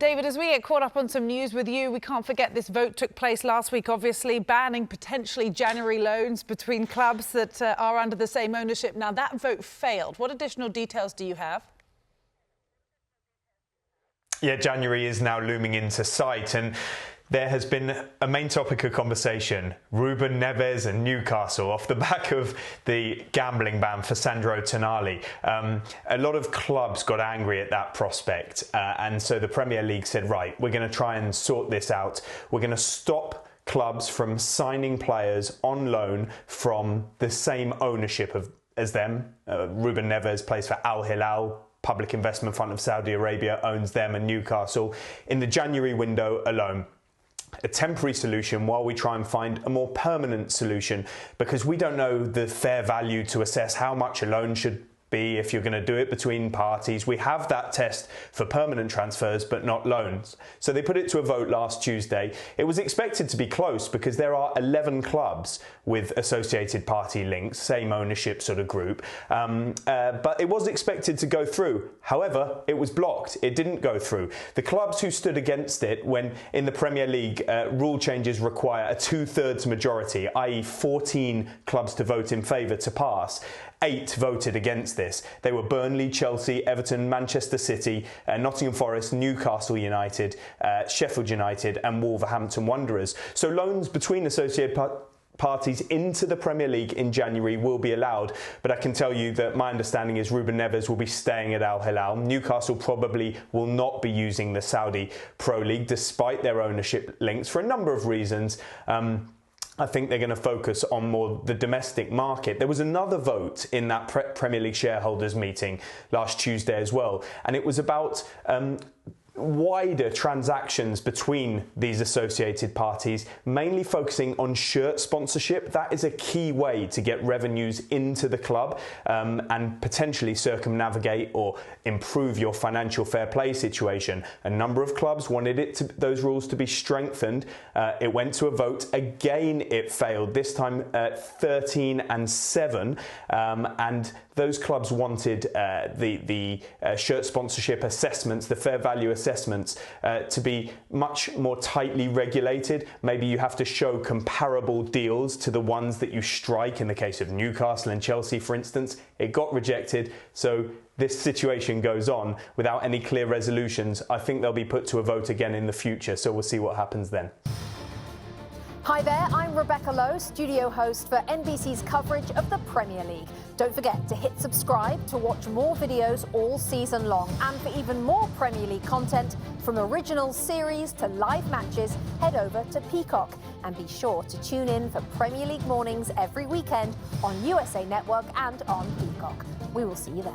David, as we get caught up on some news with you, we can't forget this vote took place last week, obviously, banning potentially January loans between clubs that are under the same ownership. Now, that vote failed. What additional details do you have? Yeah, January is now looming into sight, and there has been a main topic of conversation, Ruben Neves and Newcastle, off the back of the gambling ban for Sandro Tonali. A lot of clubs got angry at that prospect, and so the Premier League said, right, we're going to try and sort this out. We're going to stop clubs from signing players on loan from the same ownership as them. Ruben Neves plays for Al Hilal. Public Investment Fund of Saudi Arabia owns them, and Newcastle in the January window alone. A temporary solution while we try and find a more permanent solution, because we don't know the fair value to assess how much a loan should be if you're going to do it between parties. We have that test for permanent transfers but not loans. So they put it to a vote last Tuesday. It was expected to be close because there are 11 clubs with associated party links, same ownership sort of group, but it was expected to go through. However, it was blocked. It didn't go through. The clubs who stood against it, when in the Premier League rule changes require a 2/3 majority, i.e. 14 clubs to vote in favour to pass, 8 voted against this. They were Burnley, Chelsea, Everton, Manchester City, Nottingham Forest, Newcastle United, Sheffield United and Wolverhampton Wanderers. So loans between associated parties into the Premier League in January will be allowed, but I can tell you that my understanding is Ruben Neves will be staying at Al Hilal. Newcastle probably will not be using the Saudi Pro League despite their ownership links for a number of reasons. I think they're going to focus on more the domestic market. There was another vote in that Premier League shareholders meeting last Tuesday as well, and it was about wider transactions between these associated parties, mainly focusing on shirt sponsorship. That is a key way to get revenues into the club and potentially circumnavigate or improve your financial fair play situation. A number of clubs wanted those rules to be strengthened. It went to a vote. Again, it failed, this time 13-7, and those clubs wanted the shirt sponsorship assessments, the fair value assessments, to be much more tightly regulated. Maybe you have to show comparable deals to the ones that you strike in the case of Newcastle and Chelsea, for instance. It got rejected, so this situation goes on without any clear resolutions. I think they'll be put to a vote again in the future, so we'll see what happens then. Hi there, I'm Rebecca Lowe, studio host for NBC's coverage of the Premier League. Don't forget to hit subscribe to watch more videos all season long. And for even more Premier League content, from original series to live matches, head over to Peacock. And be sure to tune in for Premier League mornings every weekend on USA Network and on Peacock. We will see you there.